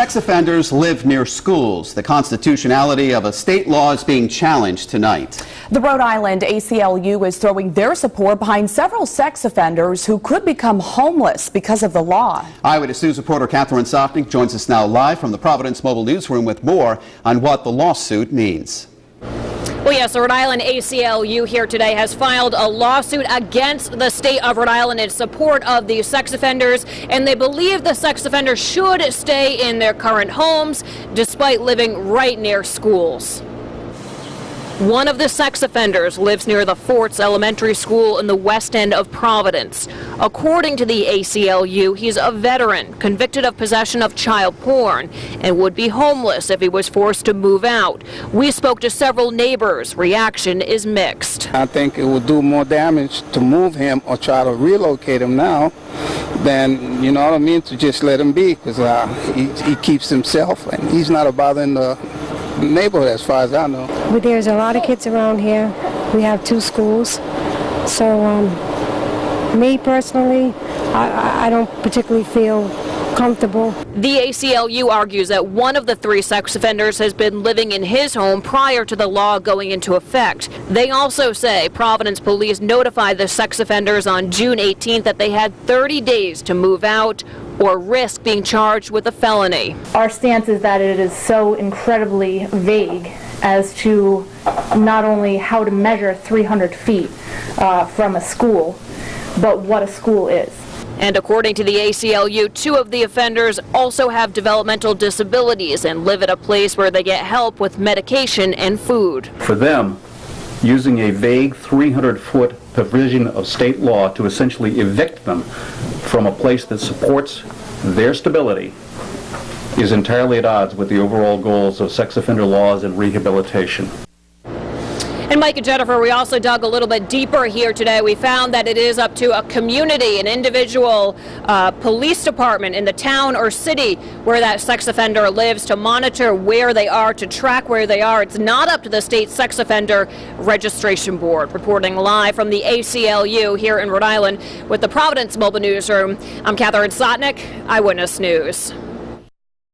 Sex offenders live near schools. The constitutionality of a state law is being challenged tonight. The Rhode Island ACLU is throwing their support behind several sex offenders who could become homeless because of the law. Eyewitness News reporter Catherine Sopnick joins us now live from the Providence Mobile Newsroom with more on what the lawsuit means. Well, yes, the Rhode Island ACLU here today has filed a lawsuit against the state of Rhode Island in support of these sex offenders, and they believe the sex offenders should stay in their current homes despite living right near schools. One of the sex offenders lives near the Forts Elementary School in the west end of Providence. According to the ACLU, he's a veteran convicted of possession of child porn and would be homeless if he was forced to move out. We spoke to several neighbors. Reaction is mixed. I think it would do more damage to move him or try to relocate him now than, you know what I mean, to just let him be, because he keeps himself and he's not a bother in the neighborhood as far as I know. But there's a lot of kids around here. We have 2 schools. So me personally, I don't particularly feel comfortable. The ACLU argues that one of the 3 sex offenders has been living in his home prior to the law going into effect. They also say Providence police notified the sex offenders on June 18th that they had 30 days to move out or risk being charged with a felony. Our stance is that it is so incredibly vague as to not only how to measure 300 feet from a school, but what a school is. And according to the ACLU, 2 of the offenders also have developmental disabilities and live at a place where they get help with medication and food. For them, using a vague 300-foot provision of state law to essentially evict them from a place that supports their stability is entirely at odds with the overall goals of sex offender laws and rehabilitation. And Mike and Jennifer, we also dug a little bit deeper here today. We found that it is up to a community, an individual police department in the town or city where that sex offender lives to monitor where they are, to track where they are. It's not up to the state sex offender registration board. Reporting live from the ACLU here in Rhode Island with the Providence Mobile Newsroom, I'm Catherine Sopnick, Eyewitness News.